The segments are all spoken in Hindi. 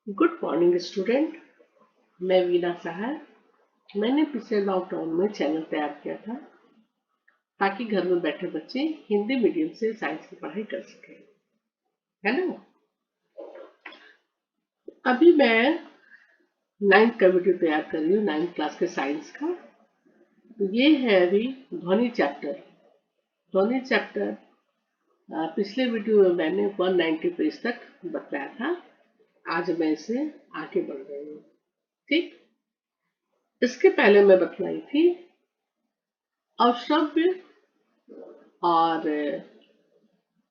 Good morning student. मैं वीना सहाय। मैंने पिछले लॉकडाउन में चैनल तैयार किया था ताकि घर में बैठे बच्चे हिंदी मीडियम से साइंस की पढ़ाई कर सकें, है ना। अभी मैं 9th का वीडियो तैयार कर रही हूँ, 9th क्लास के साइंस का। तो ये है अभी ध्वनि चैप्टर। ध्वनि चैप्टर पिछले वीडियो में मैंने 190 पेज तक बताया था। आज मैं इसे आगे बढ़ रही हूँ। ठीक, इसके पहले मैं बतलाई थी अवश्रव्य और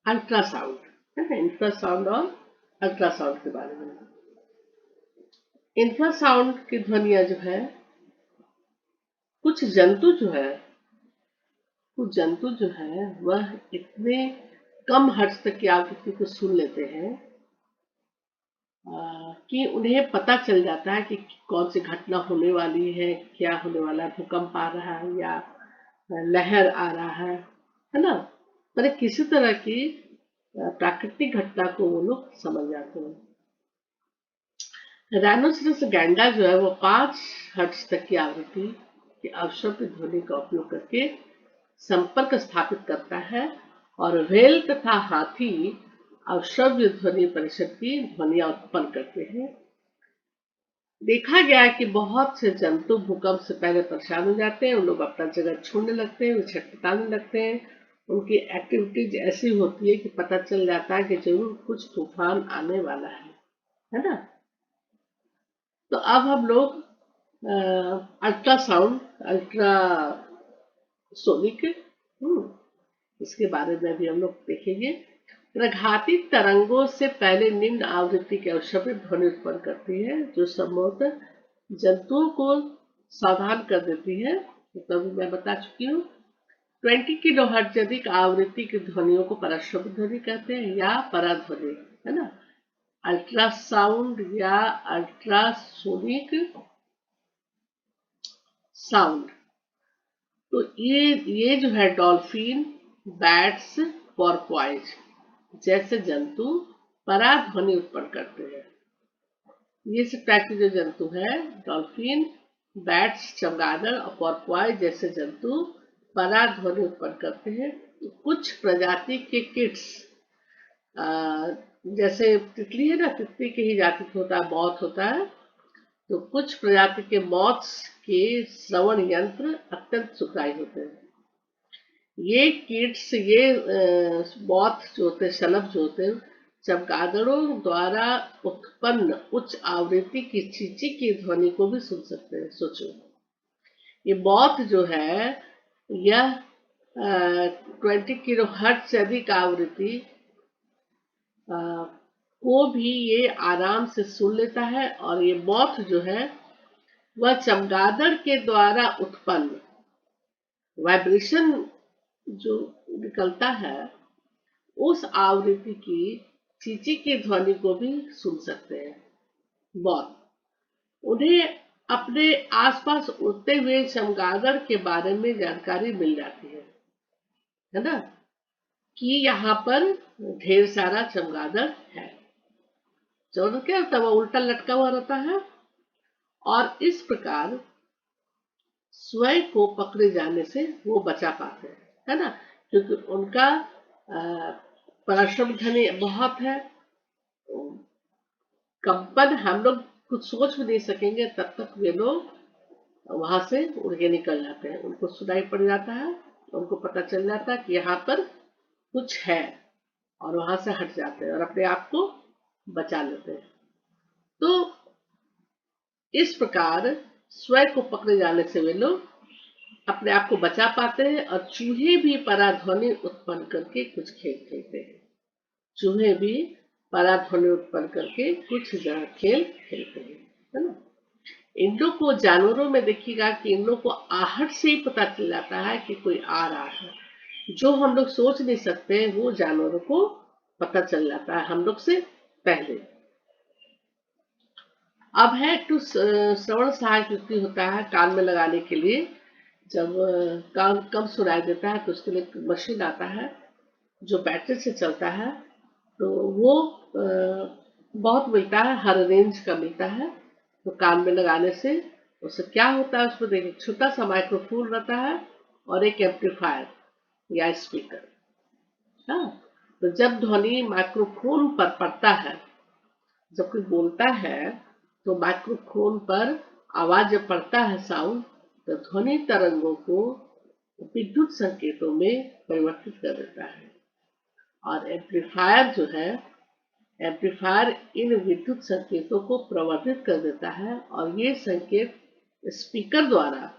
अल्ट्रासाउंड, है ना। इंफ्रासाउंड और अल्ट्रासाउंड के बारे में। इंफ्रासाउंड की ध्वनियां जो है, कुछ जंतु जो है वह इतने कम हर्ट्ज तक की आवृत्ति को सुन लेते हैं कि उन्हें पता चल जाता है कि कौन सी घटना होने वाली है, क्या होने वाला है, भूकंप आ रहा है या लहर आ रहा है ना। पर किसी तरह की प्राकृतिक घटना को वो लोग समझ जाते हैं। राइनोसेरस गैंडा जो है वो 5 हर्ट्ज तक की आवृत्ति की अवश्रव्य ध्वनि का उपयोग करके संपर्क स्थापित करता है और व्हेल तथा हाथी अवश्रव्य ध्वनि परिषद की ध्वनियां उत्पन्न करते हैं। देखा गया है कि बहुत से जंतु भूकंप से पहले परेशान हो जाते हैं, उन लोग अपना जगह छोड़ने लगते हैं, वे छटपटाने लगते हैं। उनकी एक्टिविटीज ऐसी होती है कि पता चल जाता है कि जरूर कुछ तूफान आने वाला है ना। तो अब हम लोग अल्ट्रासाउंड, अल्ट्रासोनिक, इसके बारे में भी हम लोग देखेंगे। प्रघाती तरंगों से पहले निम्न आवृत्ति के अवश्रव्य ध्वनि उत्पन्न करती है जो संभवतः जंतुओं को सावधान कर देती है। तो मैं बता चुकी हूँ 20 किलो हर्ट्ज अधिक आवृत्ति की ध्वनियों को पराश्रव्य ध्वनि कहते हैं या पराध्वनि, है ना। अल्ट्रासाउंड या अल्ट्रासोनिक साउंड। तो ये जो है डॉल्फिन, बैट्स, पोर्पोइज जैसे जंतु पराध्वनि उत्पन्न करते हैं। ये सब टाइप के जो जंतु है, डॉल्फिन, बैट्स, चमगादड़ और पोर्पोइज जैसे जंतु पराध्वनि उत्पन्न करते हैं। कुछ प्रजाति के किट्स, जैसे तितली है ना, तितली की ही जाति होता है, मौत होता है। तो कुछ प्रजाति के मॉथ्स के श्रवण यंत्र अत्यंत सुखदायी होते हैं। ये किट्स, ये मॉथ जो होते हैं, शलभ जो होते हैं, चमगादड़ों द्वारा उत्पन्न उच्च आवृत्ति की चींची की ध्वनि को भी सुन सकते हैं। सोचो, ये मॉथ जो है यह 20 किलो हर्ट्ज से अधिक आवृत्ति को भी ये आराम से सुन लेता है। और ये मॉथ जो है वह चमगादड़ के द्वारा उत्पन्न वाइब्रेशन जो निकलता है उस आवृत्ति की चींची की ध्वनि को भी सुन सकते हैं। बहुत उन्हें अपने आसपास उड़ते हुए चमगादड़ के बारे में जानकारी मिल जाती है ना, कि यहाँ पर ढेर सारा चमगादड़ है। चमगादड़ क्या होता है, वो उल्टा लटका हुआ रहता है और इस प्रकार स्वयं को पकड़े जाने से वो बचा पाते हैं, है ना। क्योंकि उनका पराश्रम ध्वनि बहुत है। कंपन हम लोग कुछ सोच भी नहीं सकेंगे तब तक वे लोग वहां से उड़ के निकल जाते हैं। उनको सुनाई पड़ जाता है, उनको पता चल जाता है कि यहाँ पर कुछ है और वहां से हट जाते हैं और अपने आप को बचा लेते हैं। तो इस प्रकार स्वयं को पकड़े जाने से वे लोग अपने आप को बचा पाते हैं। और चूहे भी पराध्वनि उत्पन्न करके कुछ खेल खेलते हैं। चूहे भी पराध्वनि उत्पन्न करके कुछ खेल खेलते हैं, है ना। इन लोग को जानवरों में देखिएगा कि इन लोग को आहट से ही पता चल जाता है कि कोई आ रहा है। जो हम लोग सोच नहीं सकते वो जानवरों को पता चल जाता है हम लोग से पहले। अब है टू श्रवण सहायक युक्ति होता है कान में लगाने के लिए। जब कान कम सुनाई देता है तो उसके लिए मशीन आता है जो बैटरी से चलता है। तो वो बहुत मिलता है, हर रेंज का मिलता है। तो कान में लगाने से उससे क्या होता है, उसमें देखिए छोटा सा माइक्रोफोन रहता है और एक एम्पलीफायर या स्पीकर। हाँ, तो जब ध्वनि माइक्रोफोन पर पड़ता है, जब कोई बोलता है तो माइक्रोफोन पर आवाज जब पड़ता है, साउंड, तो ध्वनि तरंगों को विद्युत संकेतों में परिवर्तित कर देता है। और एम्पलीफायर जो है, एम्पलीफायर इन विद्युत संकेतों को प्रवर्धित कर देता है और ये संकेत स्पीकर द्वारा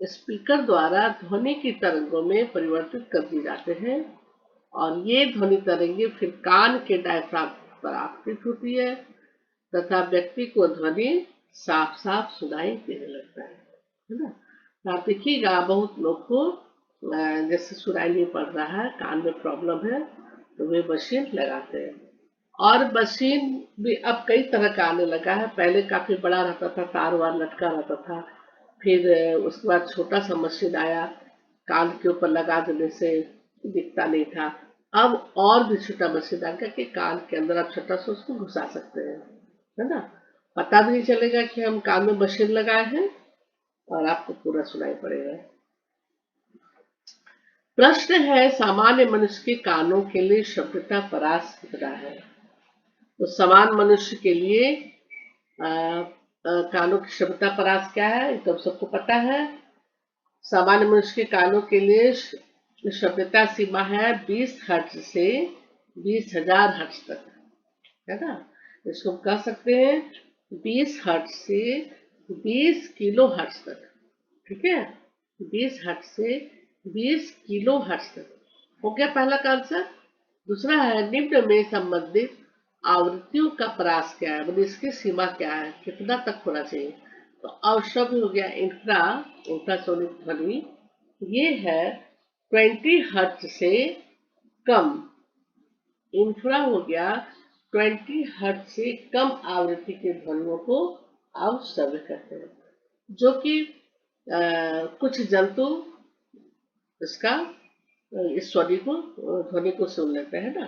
स्पीकर द्वारा ध्वनि की तरंगों में परिवर्तित कर दिए जाते हैं। और ये ध्वनि तरंगे फिर कान के डायफ्राम पर आपतित होती है तथा व्यक्ति को ध्वनि साफ साफ सुनाई देने लगता है ना। तो आप देखिएगा बहुत लोग को जैसे सुनाई नहीं पड़ रहा है, कान में प्रॉब्लम है, तो वे मशीन लगाते हैं। और मशीन भी अब कई तरह का आने लगा है। पहले काफी बड़ा रहता था, तार वार लटका रहता था। फिर उसके बाद छोटा सा मशीन आया, कान के ऊपर लगा देने से दिखता नहीं था। अब और भी छोटा मशीन आ गया कि कान के अंदर आप छोटा सा उसको घुसा सकते हैं, है ना। पता भी नहीं चलेगा कि हम कान में मशीन लगाए हैं और आपको पूरा सुनाई पड़ेगा। प्रश्न है, सामान्य मनुष्य के कानों के लिए शब्दता परास कितना है। तो समान मनुष्य के लिए कानों की शब्दता परास क्या है, ये तो सबको पता है। सामान्य मनुष्य के कानों के लिए शब्दता सीमा है 20 हर्ट्ज से 20,000 हर्ट्ज तक, है ना। इसको हम कह सकते हैं 20 हर्ट्ज से 20 किलो हर्ट्ज तक, ठीक है। 20 हर्ट्ज से 20 किलो हर्ट्ज तक हो गया पहला का आंसर। दूसरा है, निम्न में संबंधित आवृत्तियों का परास क्या है, मतलब इसकी सीमा क्या है, कितना तक होना चाहिए। तो अब शब्द हो गया इंफ्रासोनिक ध्वनि, ये है 20 हर्ट्ज से कम। इंफ्रा हो गया 20 हर्ट्ज से कम आवृत्ति के ध्वनियों को अवश्रव्य कहते हैं, जो कि कुछ जंतु इसका इस ध्वनि को सुन लेते हैं ना।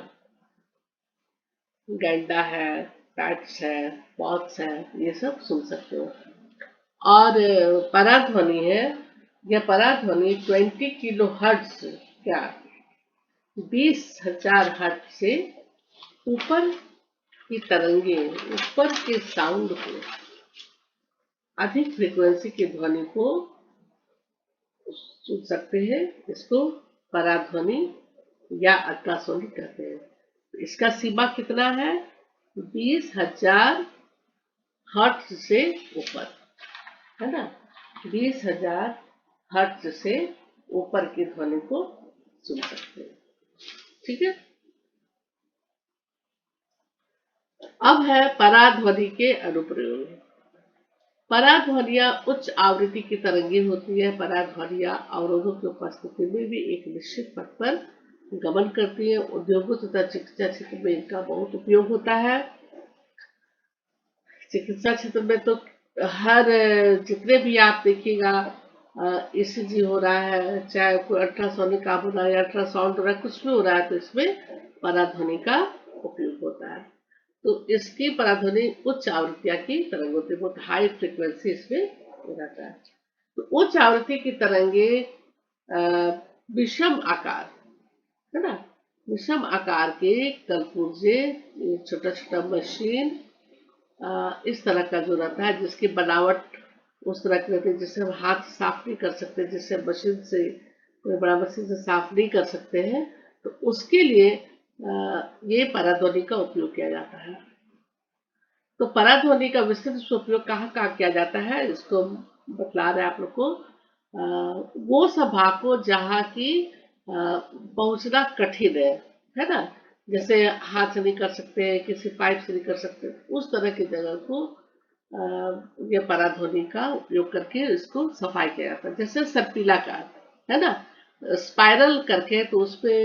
गैंडा है, पैट्स है, पॉट्स है, ये सब सुन सकते हो। और पराध्वनि है, यह पराध्वनि 20 किलो हर्ट्ज, क्या 20,000 हर्ट्ज से ऊपर की तरंगे, ऊपर के साउंड को, अधिक फ्रीक्वेंसी की ध्वनि को सुन सकते हैं। इसको पराध्वनि या अल्ट्रासोनिक कहते हैं। इसका सीमा कितना है, 20,000 हर्ट्ज से ऊपर, है ना। 20,000 हर्ट्ज से ऊपर की ध्वनि को सुन सकते हैं, ठीक है। अब है पराध्वनि के अनुप्रयोग। पराध्वनियां उच्च आवृत्ति की तरंगे होती है। पराध्वनियां अवरोधों की उपस्थिति में भी एक निश्चित पथ पर गमन करती है। उद्योगों तथा चिकित्सा क्षेत्र में इनका बहुत उपयोग होता है। चिकित्सा क्षेत्र में तो हर जितने भी आप देखिएगा ईसीजी हो रहा है, चाहे कोई अल्ट्रासोनिक आप हो रहा है, अल्ट्रासाउंड हो रहा है, कुछ भी हो रहा है, तो इसमें पराध्वनि का उपयोग होता है। तो इसकी पराध्वनि उच्च आवृत्तियां की तरंग होती है, बहुत हाई फ्रिक्वेंसी इसमें रहता है। तो उच्च आवृत्ति की तरंगे विषम आकार, है ना, विषम आकार के कलपुर्जे, छोटा छोटा मशीन, इस तरह का जो रहता है, जिसकी बनावट उस तरह की रहती है जिससे हम हाथ साफ नहीं कर सकते, जिससे मशीन से कोई बड़ा मशीन से साफ नहीं कर सकते हैं, तो उसके लिए ये पराध्वनि का उपयोग किया जाता है। तो पराध्वनि का विस्तृत उपयोग कहाँ कहाँ किया जाता है, इसको बतला रहे हैं आप लोग को। वो सब भाग को जहाँ की पहुंचना कठिन है ना, जैसे हाथ से नहीं कर सकते, किसी पाइप से नहीं कर सकते, उस तरह की जगह को ये पराध्वनि का उपयोग करके इसको सफाई किया जाता है। जैसे सर्पिलाकार, है ना, स्पाइरल करके, तो उसपे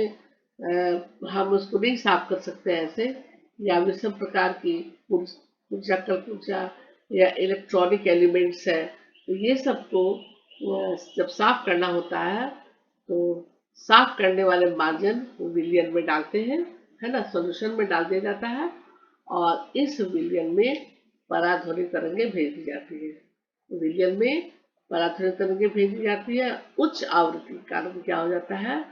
हम उसको नहीं साफ कर सकते ऐसे, या विषम प्रकार की ऊर्जा कल्प ऊर्जा या इलेक्ट्रॉनिक एलिमेंट्स है, तो ये सबको जब साफ करना होता है तो साफ करने वाले मार्जन विलियन में डालते हैं, है ना, सॉल्यूशन में डाल दिया जाता है और इस विलयन में पराध्वनि तरंगे भेजी जाती है। विलयन में पराध्वनि तरंगे भेजी जाती है। उच्च आवृत्ति के कारण क्या हो जाता है,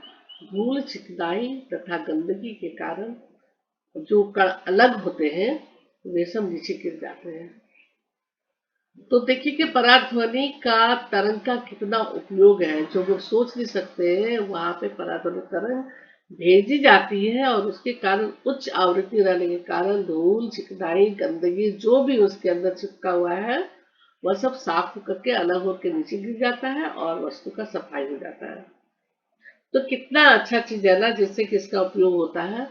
धूल, चिकनाई तथा गंदगी के कारण जो कण अलग होते हैं वे सब नीचे गिर जाते हैं। तो देखिए कि पराध्वनि का तरंग का कितना उपयोग है, जो लोग सोच नहीं सकते हैं वहां पे पराध्वनि तरंग भेजी जाती है और उसके कारण उच्च आवृत्ति रहने के कारण धूल, चिकनाई, गंदगी जो भी उसके अंदर चिपका हुआ है वह सब साफ होकर के अलग होकर नीचे गिर जाता है और वस्तु का सफाई हो जाता है। तो कितना अच्छा चीज है ना, जिससे कि इसका उपयोग होता है।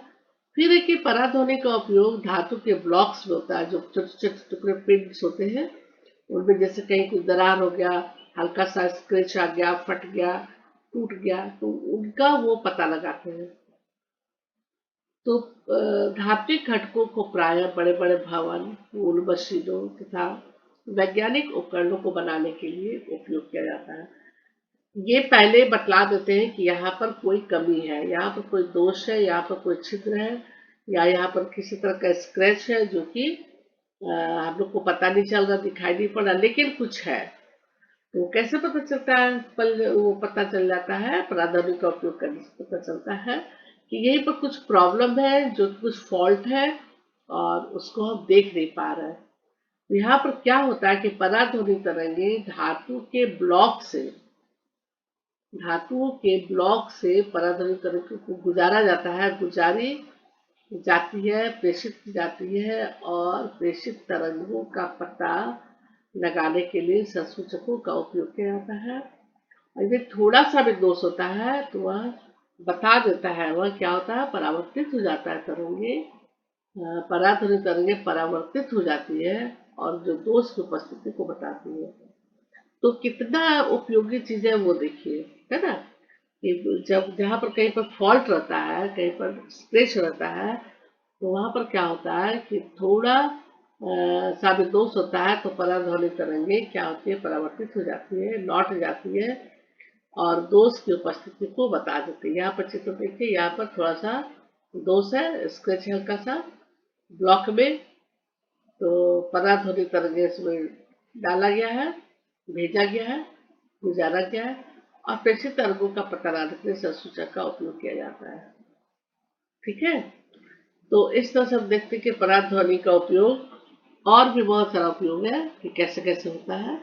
फिर देखिए पराध्वनि का उपयोग धातु के ब्लॉक्स में होता है, जो छोटे छोटे टुकड़े पिंड्स होते हैं उनमें, जैसे कहीं कोई दरार हो गया, हल्का सा स्क्रैच आ गया, फट गया, टूट गया, तो उनका वो पता लगाते हैं। तो धात्विक घटकों को प्रायः बड़े बड़े भवन, पुल, मशीनों तथा वैज्ञानिक उपकरणों को बनाने के लिए उपयोग किया जाता है। ये पहले बतला देते हैं कि यहाँ पर कोई कमी है, यहाँ पर कोई दोष है, यहाँ पर कोई छिद्र है, या यहाँ पर किसी तरह का स्क्रैच है जो कि हम लोग को पता नहीं चल रहा, दिखाई नहीं पड़ रहा, लेकिन कुछ है। तो कैसे पता चलता है, वो पता चल जाता है पराध्वनि का उपयोग करने से पता चलता है कि यहीं पर कुछ प्रॉब्लम है, जो कुछ फॉल्ट है और उसको हम देख नहीं पा रहे हैं। तो यहाँ पर क्या होता है कि पराध्वनि तरंगे धातुओं के ब्लॉक से पराध्वनि तरंगों को गुजारा जाता है, गुजारी जाती है, प्रेषित की जाती है और प्रेषित तरंगों का पता लगाने के लिए संसूचकों का उपयोग किया जाता है। और यदि थोड़ा सा भी दोष होता है तो वह बता देता है, वह क्या होता है, परावर्तित हो जाता है तरंगे, पराध्वनि तरंगे परावर्तित हो जाती है और जो दोष की उपस्थिति को बताती है। तो कितना उपयोगी चीज है वो देखिए, है ना, कि जब जहाँ पर कहीं पर फॉल्ट रहता है, कहीं पर स्क्रैच रहता है, तो वहां पर क्या होता है कि थोड़ा सा भी दोष होता है तो पराध्वनि तरंगे क्या होती है, परावर्तित हो जाती है, लौट जाती है और दोष की उपस्थिति को बता देती है। यहाँ पर चित्र देखिए, यहाँ पर थोड़ा सा दोष है, स्क्रैच हल्का सा ब्लॉक में, तो पराध्वनि तरंगे इसमें डाला गया है, भेजा गया है, गुजारा गया है और प्रेषित तरंगों का पता लगाने के लिए संसूचक का उपयोग किया जाता है। ठीक है, तो इस तरह से हम देखते हैं कि पराध्वनि का उपयोग और भी बहुत सारा उपयोग है कि कैसे कैसे होता है।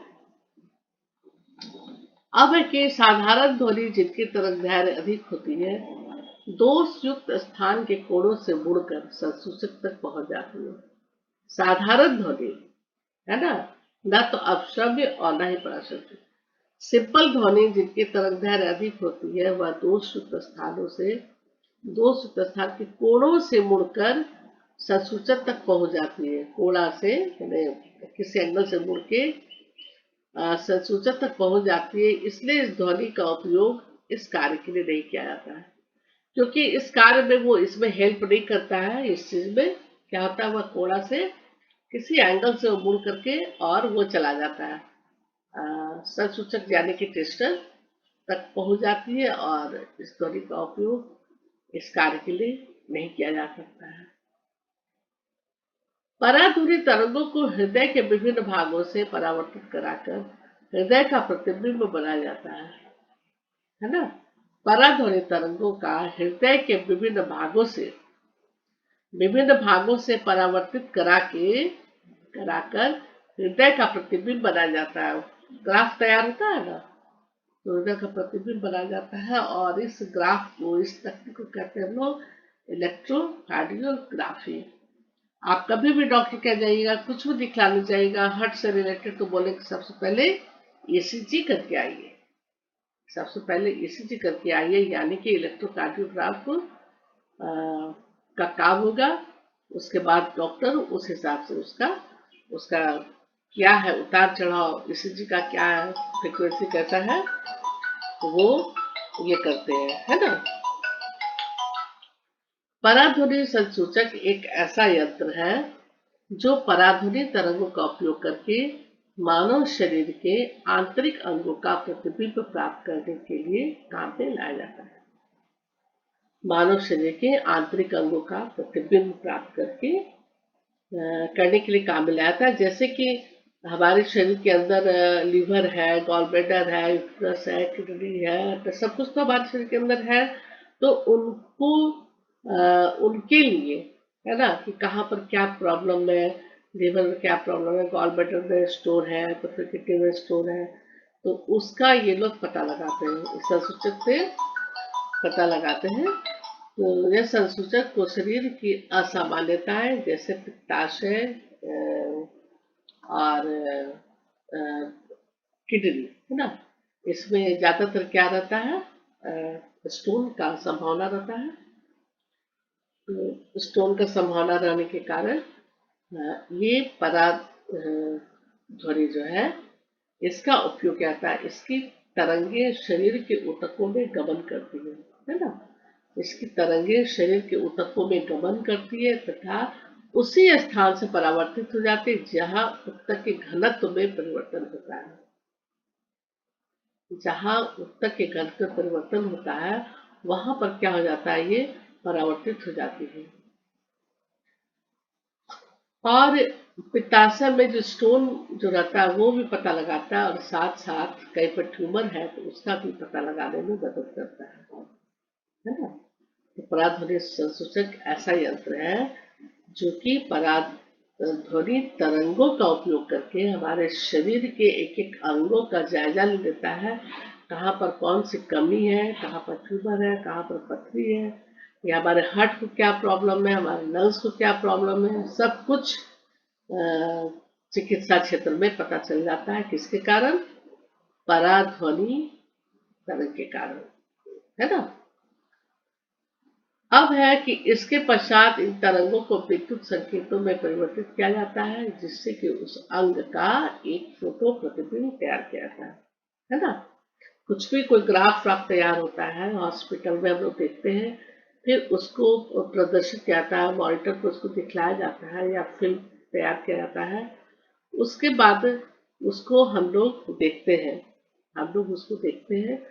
अब है कि साधारण ध्वनि जिनकी तरंग दैर्घ्य अधिक होती है, दोष युक्त स्थान के कोणों से मुड़कर संसूचक तक पहुंच जाती है। साधारण ध्वनि, है ना, न तो अपश्रव्य और न ही पराश्रव्य। सिंपल ध्वनि जिनकी तरंग दैर्घ्य अधिक होती है वह दोष युक्त स्थान के कोणों से मुड़कर संसूचक तक पहुंच जाती है। कोणा से किसी एंगल से मुड़ के संसूचक तक पहुंच जाती है। इसलिए इस ध्वनि का उपयोग इस कार्य के लिए नहीं किया जाता है, क्योंकि इस कार्य में वो इसमें हेल्प नहीं करता है। इस चीज में क्या होता है, वह कोणा से किसी एंगल से मुड़ करके और वो चला जाता है, संसूचक यानी कि टेस्टर तक पहुंच जाती है और इस ध्वनि का उपयोग इस कार्य के लिए नहीं किया जा सकता है। पराध्वनि तरंगों को हृदय के विभिन्न भागों से परावर्तित कराकर हृदय का प्रतिबिंब बनाया जाता है ना। पराध्वनि तरंगों का हृदय के विभिन्न भागों से परावर्तित कराकर हृदय का प्रतिबिंब बनाया जाता है। ग्राफ तैयार होता है ना, तो हृदय का प्रतिबिंब बनाया जाता है और इस ग्राफ को, इस तकनीक को कहते हैं लोग इलेक्ट्रोकार्डियोग्राफी। आप कभी भी डॉक्टर कह जाइएगा, कुछ भी दिखलाने जाइएगा हार्ट से रिलेटेड, तो बोलेंगे सबसे पहले ईसीजी करके आइए, सबसे पहले ईसीजी करके आइए, यानी कि इलेक्ट्रोकार्डियोग्राफ का काम होगा। उसके बाद डॉक्टर उस हिसाब से उसका क्या है उतार चढ़ाव, ईसीजी का क्या है, फ्रिक्वेंसी कैसा है, तो वो ये करते हैं, है ना। पराध्वनि संसूचक एक ऐसा यंत्र है जो पराध्वनि तरंगों का उपयोग करके मानव शरीर के आंतरिक अंगों का प्रतिबिंब प्राप्त करने के लिए काम में लाया जाता है। मानव शरीर के आंतरिक अंगों का प्रतिबिंब प्राप्त करके करने के लिए काम में लाया था। जैसे कि हमारे शरीर के अंदर लीवर है, गॉल ब्लैडर है, यूट्रस है, किडनी है, तो सब कुछ तो हमारे शरीर के अंदर है। तो उनको उनके लिए है ना कि कहाँ पर क्या प्रॉब्लम है, लीवर में क्या प्रॉब्लम है, गॉल ब्लैडर में स्टोन है, तो फिर किडनी में स्टोन है, तो उसका ये लोग पता लगाते हैं, इस संसूचक से पता लगाते हैं। तो यह संसूचक को शरीर की असामान्यताएं जैसे पित्ताशय और किडनी है ना, इसमें ज्यादातर क्या रहता है, स्टोन का संभावना रहता है। तो स्टोन का संभावना रहने के कारण ये पराग ध्वनि जो है इसका उपयोग क्या था, इसकी तरंगे शरीर के ऊतकों में गमन करती है ना, इसकी तरंगे शरीर के ऊतकों में गमन करती है तथा उसी स्थान से परावर्तित हो जाती है जहां ऊतक के घनत्व में परिवर्तन होता है। जहां ऊतक के घनत्व में परिवर्तन होता है वहां पर क्या हो जाता है, ये परावर्तित हो जाती है। और पित्ताशय में जो स्टोन जो रहता है वो भी पता लगाता है, और साथ साथ कहीं पर ट्यूमर है तो उसका भी पता लगाने में मदद करता है ना। तो पराध्वनि संसूचक ऐसा यंत्र है जो कि पराध्वनि तरंगों का उपयोग करके हमारे शरीर के एक एक अंगों का जायजा ले लेता है, कहाँ पर कौन सी कमी है, कहाँ पर ट्यूमर है, कहाँ पर पथरी है, या हमारे हार्ट को क्या प्रॉब्लम है, हमारे लंग्स को क्या प्रॉब्लम है, सब कुछ चिकित्सा क्षेत्र में पता चल जाता है। किसके कारण, पराध्वनि तरंग के कारण, है ना। अब है कि इसके पश्चात इन तरंगों को विद्युत संकेतों में परिवर्तित किया जाता है जिससे कि उस अंग का एक फोटो प्रतिबिंब तैयार किया जाता है ना। कुछ भी कोई ग्राफ व्राफ तैयार होता है हॉस्पिटल में, हम लोग देखते हैं, फिर उसको प्रदर्शित किया जाता है, मॉनिटर पर उसको दिखलाया जाता है या फिल्म तैयार किया जाता है। उसके बाद उसको हम लोग देखते हैं, हम लोग उसको देखते हैं,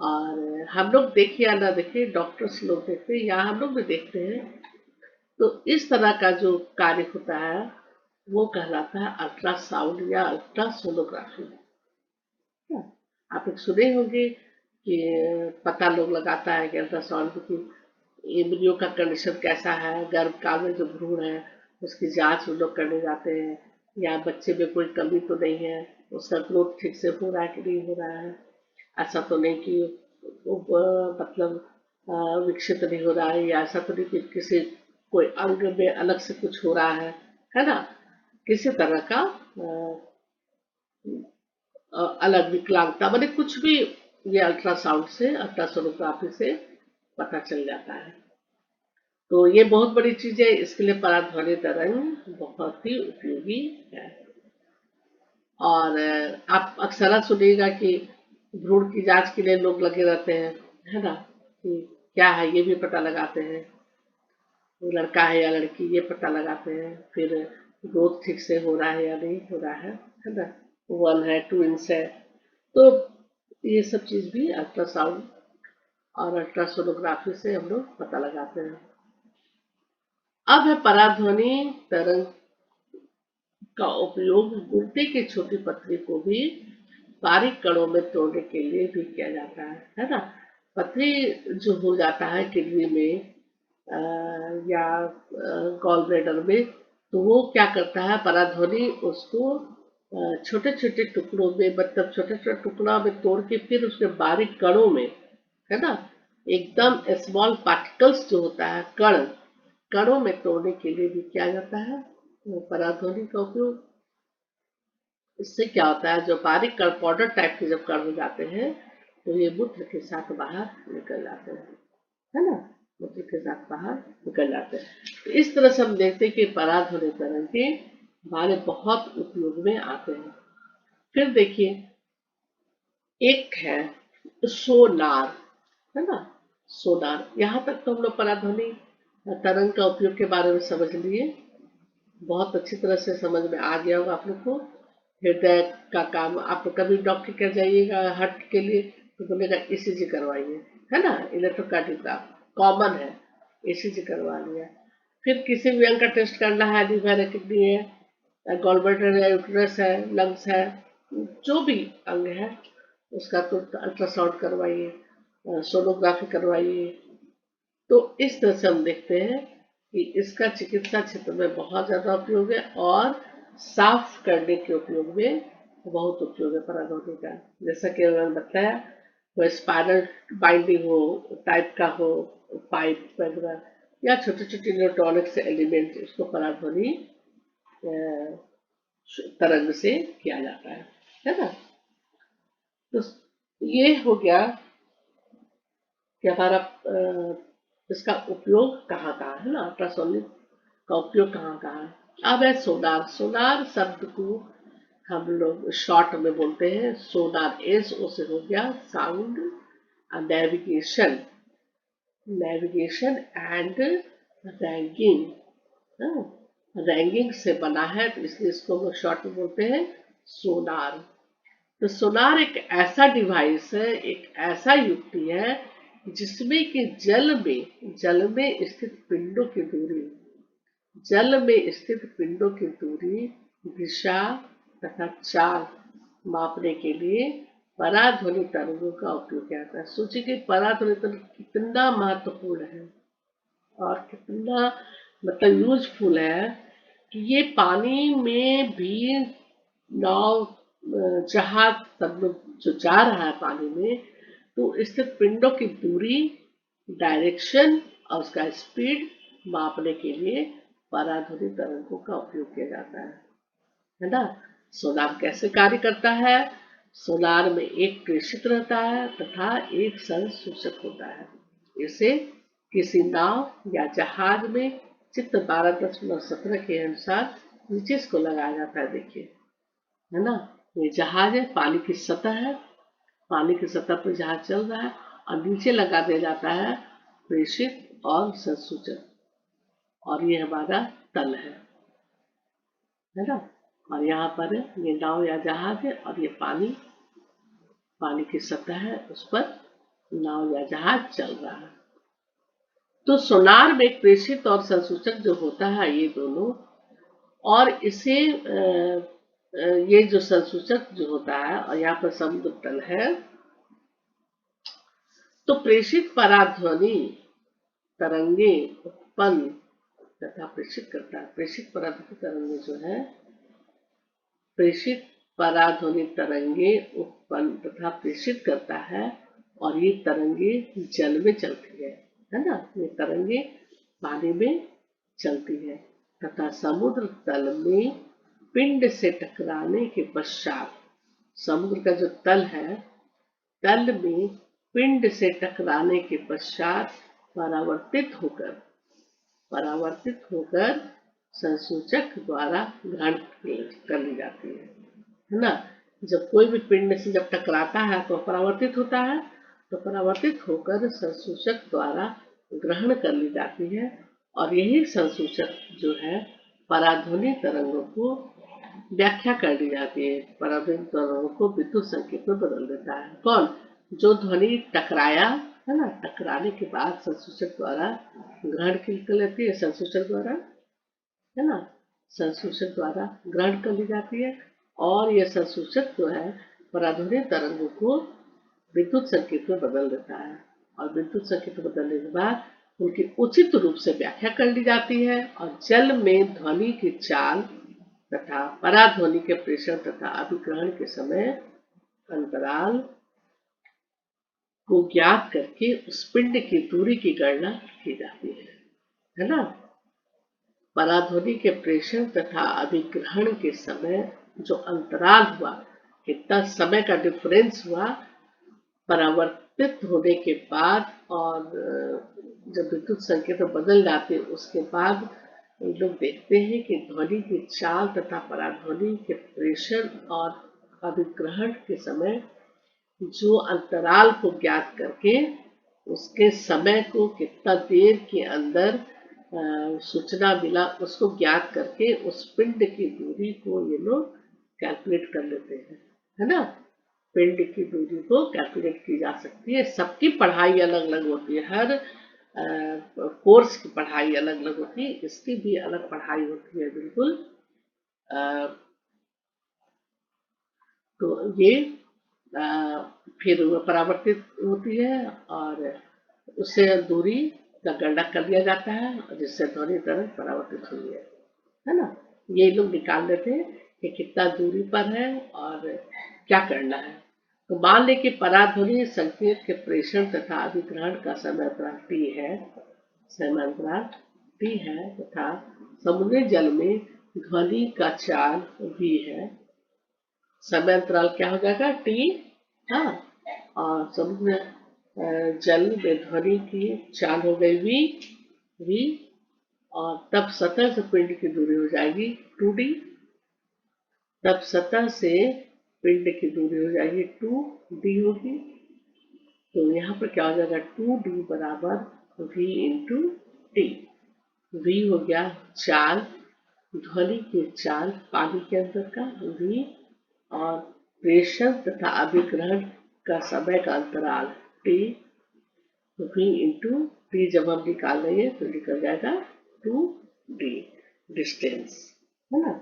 और हम लोग देखे या ना देखे, डॉक्टर्स लोग देखते हैं या हम लोग भी देखते हैं। तो इस तरह का जो कार्य होता है वो कहलाता है अल्ट्रासाउंड या अल्ट्रासोनोग्राफी। आप एक सुने होंगे कि पता लोग लगाता है कि अल्ट्रासाउंड की एम्ब्रियो का कंडीशन कैसा है, गर्भ काल में जो भ्रूण है उसकी जांच वो लोग करने जाते हैं, या बच्चे में कोई कमी तो नहीं है, उसका ग्रोथ ठीक से हो रहा है कि नहीं हो रहा है, ऐसा तो नहीं कि वो मतलब विकसित नहीं हो रहा है, या ऐसा तो नहीं कि किसी कोई अंग में अलग से कुछ हो रहा है ना, किसी तरह का अलग विकलांगता मैंने कुछ भी, ये अल्ट्रासाउंड से, अल्ट्रासोनोग्राफी से पता चल जाता है। तो ये बहुत बड़ी चीज है, इसके लिए पराध्वनि तरंग बहुत ही उपयोगी है। और आप अक्सर सुनिएगा कि भ्रूण की जांच के लिए लोग लगे रहते हैं, है ना, कि क्या है ये भी पता लगाते हैं, लड़का है या लड़की ये पता लगाते हैं, फिर ग्रोथ ठीक से हो रहा है या नहीं हो रहा है ना, वन है, ट्विंस है, तो ये सब चीज भी अल्ट्रासाउंड और अल्ट्रासोनोग्राफी से हम लोग पता लगाते हैं। अब है पराध्वनि तरंग का उपयोग गुर्दे की छोटी पथरी को भी बारीक कणों में तोड़ने के लिए भी किया जाता है ना। पथरी जो हो जाता है किडनी में या गॉल ब्लैडर में, तो वो क्या करता है, पराध्वनि उसको छोटे छोटे टुकड़ों में, मतलब छोटे छोटे टुकड़ा में तोड़ के फिर उसके बारीक कणों में, है ना, एकदम स्मॉल पार्टिकल्स जो होता है कण, कणों में तोड़ने के लिए भी किया जाता है पराध्वनि का उपयोग। इससे क्या होता है, जो बारीक कण पाउडर टाइप के जब कण हो जाते हैं तो ये मूत्र के साथ बाहर निकल जाते हैं, है ना, मूत्र के साथ बाहर निकल जाते हैं। तो इस तरह से हम देखते हैं कि पराध्वनि तरंग के हमारे बहुत उपयोग में आते हैं। फिर देखिए एक है सोनार, है ना, सोनार। यहाँ तक तो हम लोग पराध्वनि तरंग का उपयोग के बारे में समझ लिए, बहुत अच्छी तरह से समझ में आ गया होगा आप लोग को। हृदय का काम, आप कभी डॉक्टर के जाइएगा हार्ट के लिए तो बोलेगा ईसीजी करवाइए, है ना, इलेक्ट्रोकार्डियोग्राफ कॉमन है, ईसीजी करवा लिया। फिर किसी भी अंग का टेस्ट करना है, लीवर है, किडनी है, गॉलब्लैडर है, यूट्रस है, लंग्स है, जो भी अंग है उसका तो अल्ट्रासाउंड करवाइए, सोनोग्राफी करवाइए। तो इस तरह से हम देखते हैं कि इसका चिकित्सा क्षेत्र में बहुत ज्यादा उपयोग है और साफ करने के उपयोग में बहुत उपयोग है पराधोनी का। जैसा कि मैंने बताया, कोई स्पाइरल बाइंडिंग हो, टाइप का हो, पाइप वगैरह या छोटे छोटे इलेक्ट्रॉनिक्स एलिमेंट, उसको पराध्वनि तरंग से किया जाता है ना। तो ये हो गया कि हमारा इसका उपयोग कहाँ कहाँ है ना, अल्ट्रासोनिक का उपयोग कहाँ कहाँ है। अब है सोनार। सोनार शब्द को हम लोग शॉर्ट में बोलते हैं सोनार। एस ओ से हो गया sound navigation, navigation and ranking. Ranking से बना है तो इसलिए इसको हम शॉर्ट में बोलते हैं सोनार। तो सोनार एक ऐसा डिवाइस है, एक ऐसा युक्ति है जिसमें कि जल में स्थित पिंडों की दूरी, जल में स्थित पिंडों की दूरी, दिशा तथा चाल मापने के लिए पराध्वनि तरंगों का उपयोग किया जाता है। सोचिए कि पराध्वनि तरंग कितना महत्वपूर्ण है और कितना मतलब यूजफुल है कि ये पानी में भी नाव, जहाज सब लोग जो जा रहा है पानी में, तो स्थित पिंडों की दूरी, डायरेक्शन और उसका स्पीड मापने के लिए पराध्वनि तरंगों का उपयोग किया जाता है ना। सोनार कैसे कार्य करता है? सोनार में एक प्रेषित रहता है तथा एक संसूचक होता है। इसे किसी नाव या जहाज में चित्र 12.17 के अनुसार नीचे इसको लगाया जाता है। देखिए, है ना, ये जहाज है, पानी की सतह है, पानी की सतह पर जहाज चल रहा है और नीचे लगा दिया जाता है प्रेषित और संसूचक, और ये हमारा तल है ना। और यहाँ पर ये नाव या जहाज है और ये पानी, पानी की सतह है, उस पर नाव या जहाज चल रहा है। तो सोनार में प्रेषित और संसूचक जो होता है ये दोनों, और इसे ये जो संसूचक जो होता है, और यहाँ पर समुद्र तल है, तो प्रेषित पराध्वनि तरंगे उत्पन्न तथा प्रेषित करता है। प्रेषित पराध्वनि तरंगे जो है, प्रेषित पराध्वनि तरंगे उत्पन्न तथा प्रेषित करता है, और ये तरंगे जल में चलती है ना। ये तरंगे पानी में चलती है तथा समुद्र तल में पिंड से टकराने के पश्चात, समुद्र का जो तल है, तल में पिंड से टकराने के पश्चात परावर्तित होकर संसूचक द्वारा ग्रहण कर ली जाती है ना। जब कोई भी पिंड से जब टकराता है तो परावर्तित होता है, तो परावर्तित होकर संसूचक द्वारा ग्रहण कर ली जाती है, और यही संसूचक जो है पराध्वनि तरंगों को व्याख्या कर दी जाती है। पराध्वनि तरंगों को विद्युत संकेत में बदल देता है। कौन? जो ध्वनि टकराया है ना, टकराने के बाद संसूचक द्वारा ग्रहण कर लेती है, संसूचक द्वारा, है ना, संसूचक द्वारा ग्रहण कर ली जाती है, और यह संसूचक जो है पराध्वनि तरंगों को विद्युत संकेत में बदल देता है, और विद्युत संकेत में बदलने के बाद उनकी उचित रूप से व्याख्या कर ली जाती है, और जल में ध्वनि की चाल तथा पराध्वनि के प्रेषण तथा अभिग्रहण के समय अंतराल को ज्ञात करके उस पिंड की दूरी की गणना की जाती है ना। पराध्वनि के प्रेषण तथा अभिग्रहण के समय जो अंतराल हुआ, कितना समय का डिफरेंस हुआ परावर्तित होने के बाद, और जब विद्युत संकेत बदल जाते उसके बाद लोग देखते हैं कि ध्वनि की चाल तथा पराध्वनि के प्रेषण और अभिग्रहण के समय जो अंतराल को ज्ञात करके उसके समय को कितना देर के अंदर सूचना मिला, उसको ज्ञात करके उस पिंड की दूरी को ये लोग कैलकुलेट कर लेते हैं, है ना। पिंड की दूरी को कैलकुलेट की जा सकती है। सबकी पढ़ाई अलग अलग होती है, हर कोर्स की पढ़ाई अलग अलग होती है, इसकी भी अलग पढ़ाई होती है बिल्कुल। तो ये फिर परावर्तित होती है और उससे दूरी का गणना कर लिया जाता है जिससे ध्वनि तरंग परावर्तित हुई है ना। ये लोग निकाल लेते हैं कि कितना दूरी पर है और क्या करना है। तो मान लें कि पराध्वनि संकेत के प्रेषण तथा अधिग्रहण का समयांतराल टी है, समयांतराल टी है तथा समुद्री जल में ध्वनि का चाल भी है। समयांतराल क्या हो जाएगा टी, हाँ, और समुद्र जल में ध्वनि की चाल हो गई वी वी, और तब सतह से पिंड की दूरी हो जाएगी 2d, तब सतह से पिंड की दूरी हो जाएगी 2d होगी। तो यहाँ पर क्या हो जाएगा 2d बराबर v इंटू टी। v हो गया चाल, ध्वनि की चाल पानी के अंदर का v, और प्रेषण तथा अभिग्रहण का समय का अंतराल t, v इंटू टी जब हम निकाल लेंगे तो निकल जाएगा 2d डिस्टेंस, है ना।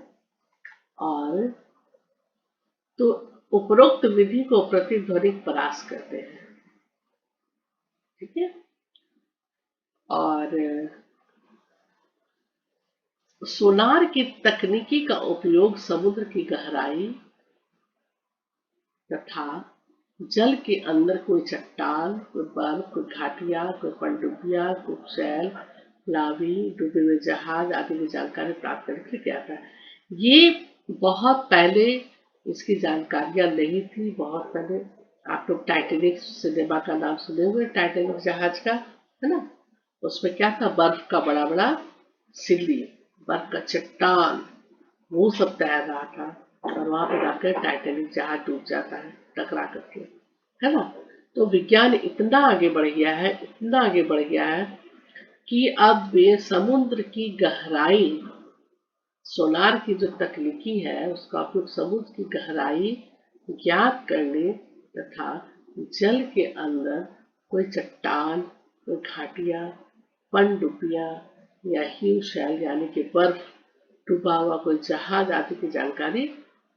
और तो उपरोक्त विधि को प्रतिध्वनिक परास कहते हैं, ठीक है। और सोनार की तकनीकी का उपयोग समुद्र की गहराई तथा जल के अंदर कोई चट्टान, कोई बर्फ, कोई घाटिया, कोई पनडुब्बियां, कोई शैल, लावी, डूबे हुए जहाज आदि की जानकारी प्राप्त करने के लिए किया था। ये बहुत पहले इसकी जानकारियां नहीं थी, बहुत पहले। आप लोग टाइटैनिक सिनेमा का नाम सुने हुए, टाइटैनिक जहाज का, है ना। उसमें क्या था, बर्फ का बड़ा बड़ा सिल्ली, बर्फ का चट्टान, वो सब तैर रहा था और वहां पे जाकर टाइटैनिक जहाज डूब जाता है टकरा करके, है ना। तो विज्ञान इतना आगे बढ़ गया है, इतना आगे बढ़ गया है कि अब वे समुद्र की गहराई, सोनार की जो तकनीकी है उसका उपयोग समुद्र की गहराई ज्ञात करने तथा जल के अंदर कोई चट्टान, कोई घाटिया, पनडुब्बियां या हिम शैल यानी कि बर्फ डूबा हुआ कोई जहाज आदि की जानकारी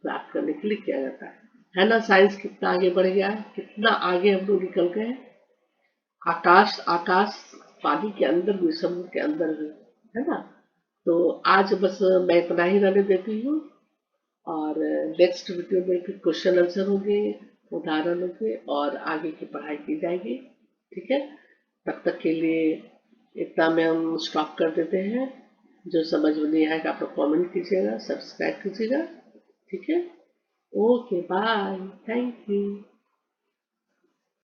प्राप्त करने के लिए किया जाता है ना। साइंस कितना आगे बढ़ गया है, कितना आगे हम लोग निकल गए। आकाश आकाश पानी के अंदर भी, समुद्र के अंदर भी, है ना। तो आज बस मैं इतना ही रहने देती हूँ, और नेक्स्ट वीडियो में फिर क्वेश्चन आंसर होंगे, उदाहरण होंगे और आगे की पढ़ाई की जाएगी, ठीक है। तब तक के लिए इतना में हम स्टॉप कर देते हैं। जो समझ में नहीं आएगा आप लोग कॉमेंट कीजिएगा, सब्सक्राइब कीजिएगा, ठीक है। Okay bye, thank you.